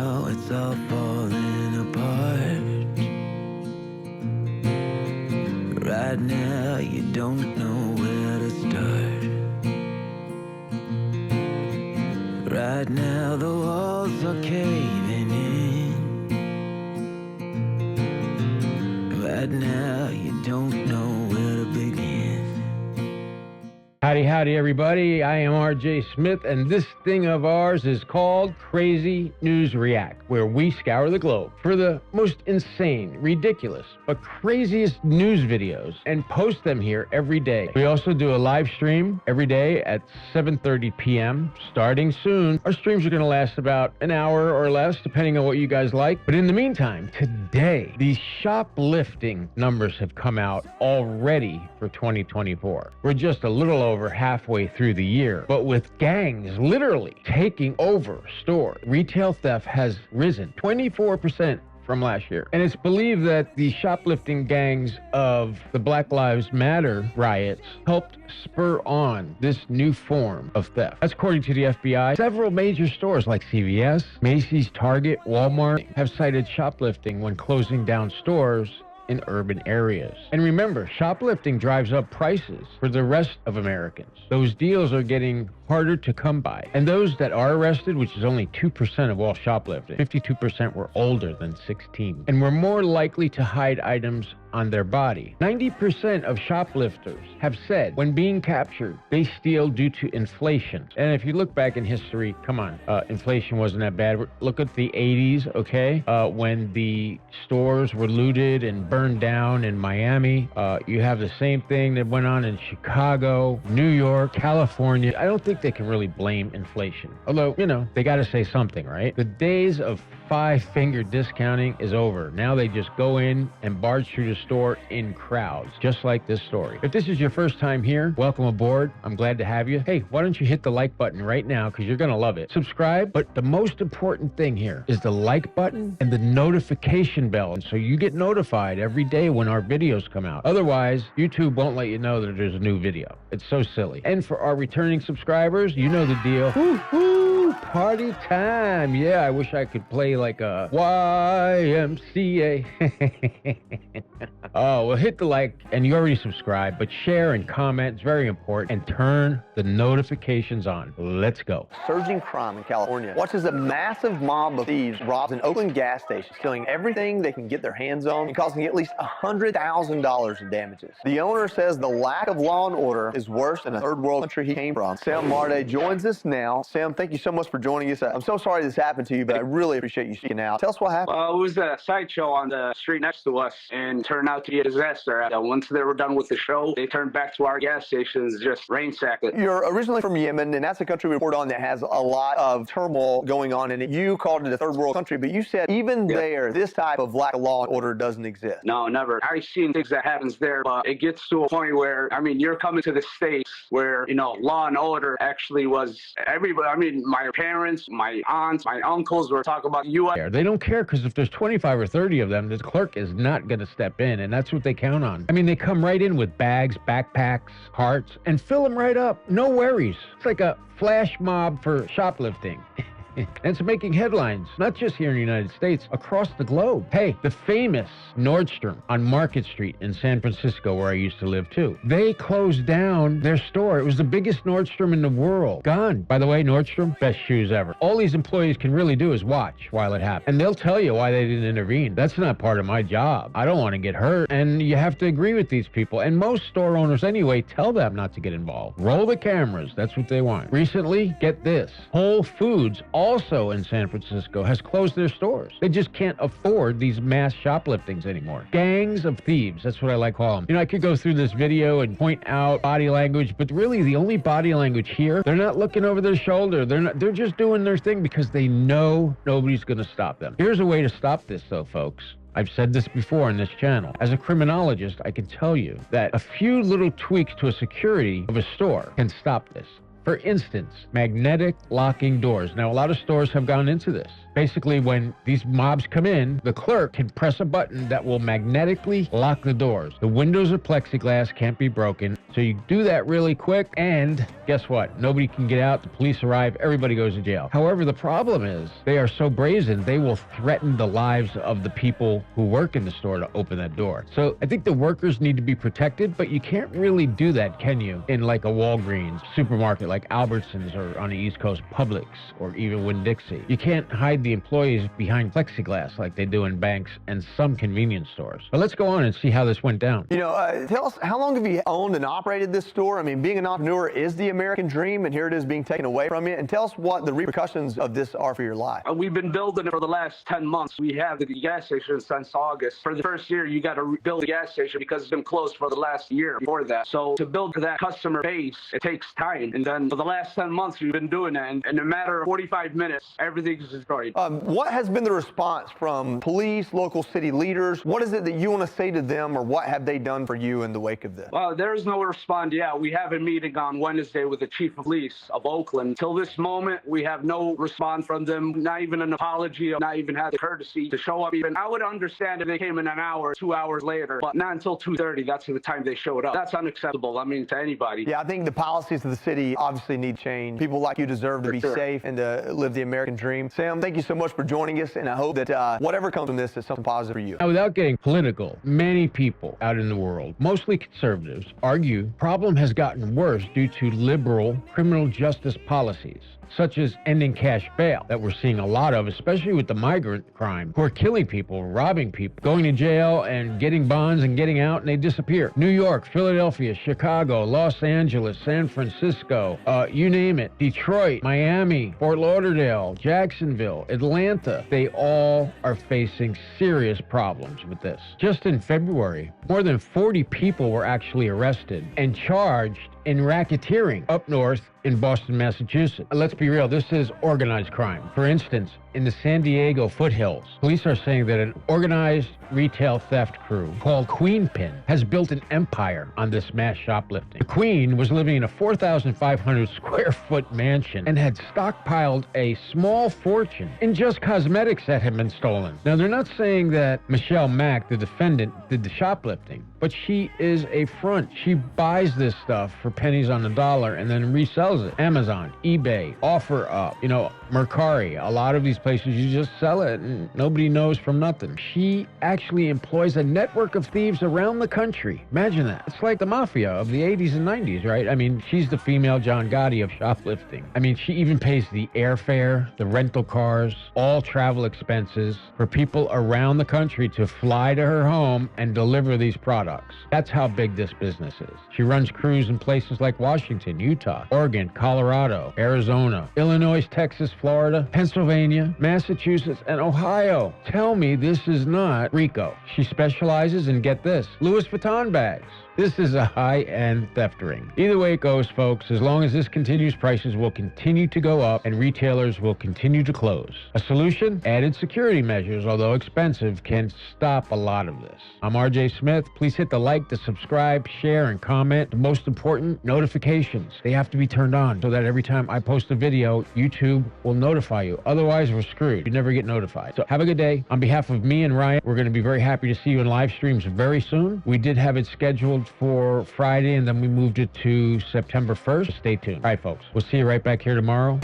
now it's all falling apart. Right now you don't know where to start. Right now the walls are caving in. Right now you don't know where to begin. Howdy, howdy, everybody. I am RJ Smith, and this thing of ours is called Crazy News React, where we scour the globe for the most insane, ridiculous, but craziest news videos and post them here every day. We also do a live stream every day at 7:30 p.m. starting soon. Our streams are going to last about an hour or less, depending on what you guys like. But in the meantime, today, these shoplifting numbers have come out already for 2024. We're just a little over halfway through the year, but with gangs literally taking over stores, retail theft has risen 24% from last year. And it's believed that the shoplifting gangs of the Black Lives Matter riots helped spur on this new form of theft. That's according to the FBI. Several major stores like CVS, Macy's, Target, Walmart have cited shoplifting when closing down stores in urban areas. And remember, shoplifting drives up prices for the rest of Americans. Those deals are getting harder to come by. And those that are arrested, which is only 2% of all shoplifting, 52% were older than 16, and were more likely to hide items on their body. 90% of shoplifters have said when being captured, they steal due to inflation. And if you look back in history, come on, inflation wasn't that bad. Look at the 80s, okay? When the stores were looted and burned down in Miami. You have the same thing that went on in Chicago, New York, California. I don't think they can really blame inflation. Although, you know, they got to say something, right? The days of five-finger discounting is over. Now they just go in and barge through the store in crowds, just like this story. If this is your first time here, welcome aboard. I'm glad to have you. Hey, why don't you hit the like button right now, because you're going to love it. Subscribe, but the most important thing here is the like button and the notification bell, and so you get notified every day when our videos come out. Otherwise, YouTube won't let you know that there's a new video. It's so silly. And for our returning subscribers, you know the deal. Woo-hoo, party time. Yeah, I wish I could play like a YMCA. Oh, well, hit the like, and you already subscribed, but share and comment. It's very important. And turn the notifications on. Let's go. Surging crime in California. Watch as a massive mob of thieves robs an Oakland gas station, stealing everything they can get their hands on and causing at least $100,000 in damages. The owner says the lack of law and order is worse than a third world country he came from. Sam Marde joins us now. Sam, thank you so much for joining us. I'm so sorry this happened to you, but I really appreciate you speaking out. Tell us what happened. Well, it was a sideshow on the street next to us and turned out to be a disaster. Once they were done with the show, they turned back to our gas stations, just ransacked it. You're originally from Yemen, and that's a country we report on that has a lot of turmoil going on in it. You called it a third world country, but you said even there, this type of lack of law and order doesn't exist. No, never. I've seen things that happens there, but it gets to a point where, I mean, you're coming to the States where, you know, law and order actually was everybody. I mean, my parents, my aunts, my uncles were talking about U.S. They don't care, because if there's 25 or 30 of them, the clerk is not going to step in, and that's what they count on. I mean, they come right in with bags, backpacks, carts, and fill them right up. No worries. It's like a flash mob for shoplifting. And it's making headlines, not just here in the United States, across the globe. Hey, the famous Nordstrom on Market Street in San Francisco, where I used to live too, they closed down their store. It was the biggest Nordstrom in the world. Gone. By the way, Nordstrom, best shoes ever. All these employees can really do is watch while it happens. And they'll tell you why they didn't intervene. That's not part of my job. I don't want to get hurt. And you have to agree with these people. And most store owners anyway tell them not to get involved. Roll the cameras. That's what they want. Recently, get this, Whole Foods also in San Francisco has closed their stores. They just can't afford these mass shopliftings anymore. Gangs of thieves, that's what I like to call them. You know, I could go through this video and point out body language, but really the only body language here, they're not looking over their shoulder. They're just doing their thing because they know nobody's going to stop them. Here's a way to stop this though, folks. I've said this before on this channel. As a criminologist, I can tell you that a few little tweaks to a security of a store can stop this. For instance, magnetic locking doors. Now, a lot of stores have gone into this. Basically, when these mobs come in, the clerk can press a button that will magnetically lock the doors. The windows are plexiglass, can't be broken. So you do that really quick, and guess what? Nobody can get out. The police arrive. Everybody goes to jail. However, the problem is they are so brazen, they will threaten the lives of the people who work in the store to open that door. So I think the workers need to be protected, but you can't really do that, can you? In like a Walgreens supermarket like Albertsons, or on the East Coast, Publix, or even Winn-Dixie. You can't hide the employees behind plexiglass like they do in banks and some convenience stores. But let's go on and see how this went down. You know, tell us, how long have you owned and operated this store? I mean, being an entrepreneur is the American dream, and here it is being taken away from you. And tell us what the repercussions of this are for your life. We've been building it for the last 10 months. We have the gas station since August. For the first year, you got to build a gas station because it's been closed for the last year before that. So to build that customer base, it takes time. And then for the last 10 months, we've been doing it. And in a matter of 45 minutes, everything's destroyed. What has been the response from police, local city leaders? What is it that you want to say to them, or what have they done for you in the wake of this? Well, there is no response. Yeah, we have a meeting on Wednesday with the chief of police of Oakland. Till this moment, we have no response from them, not even an apology, or not even had the courtesy to show up. Even I would understand if they came in an hour, 2 hours later, but not until 2:30. That's the time they showed up. That's unacceptable, I mean, to anybody. Yeah, I think the policies of the city obviously need change. People like you deserve to be safe and to live the American dream. Sam, thank you so much for joining us, and I hope that whatever comes from this is something positive for you. Now, without getting political, many people out in the world, mostly conservatives, argue the problem has gotten worse due to liberal criminal justice policies, such as ending cash bail that we're seeing a lot of, especially with the migrant crime, who are killing people, robbing people, going to jail and getting bonds and getting out, and they disappear. New York, Philadelphia, Chicago, Los Angeles, San Francisco, you name it, Detroit, Miami, Fort Lauderdale, Jacksonville, Atlanta, they all are facing serious problems with this. Just in February, more than 40 people were actually arrested and charged in racketeering up north in Boston, Massachusetts. Let's be real, this is organized crime. For instance, in the San Diego foothills, police are saying that an organized retail theft crew called Queenpin has built an empire on this mass shoplifting. The Queen was living in a 4,500 square foot mansion and had stockpiled a small fortune in just cosmetics that had been stolen. Now, they're not saying that Michelle Mack, the defendant, did the shoplifting, but she is a front. She buys this stuff for pennies on the dollar and then resells it. Amazon, eBay, OfferUp, you know, Mercari, a lot of these places you just sell it and nobody knows from nothing. She actually employs a network of thieves around the country. Imagine that. It's like the mafia of the 80s and 90s, right? I mean, she's the female John Gotti of shoplifting. I mean, she even pays the airfare, the rental cars, all travel expenses for people around the country to fly to her home and deliver these products. That's how big this business is. She runs crews in places like Washington, Utah, Oregon, Colorado, Arizona, Illinois, Texas, Florida, Pennsylvania, Massachusetts, and Ohio. Tell me this is not RICO. She specializes in, get this, Louis Vuitton bags. This is a high-end theft ring. Either way it goes, folks, as long as this continues, prices will continue to go up and retailers will continue to close. A solution? Added security measures, although expensive, can stop a lot of this. I'm RJ Smith. Please hit the like, the subscribe, share, and comment. The most important, notifications. They have to be turned on so that every time I post a video, YouTube will notify you. Otherwise, we're screwed. You never get notified. So have a good day. On behalf of me and Ryan, we're going to be very happy to see you in live streams very soon. We did have it scheduled for Friday, and then we moved it to September 1st. Stay tuned. All right, folks. We'll see you right back here tomorrow.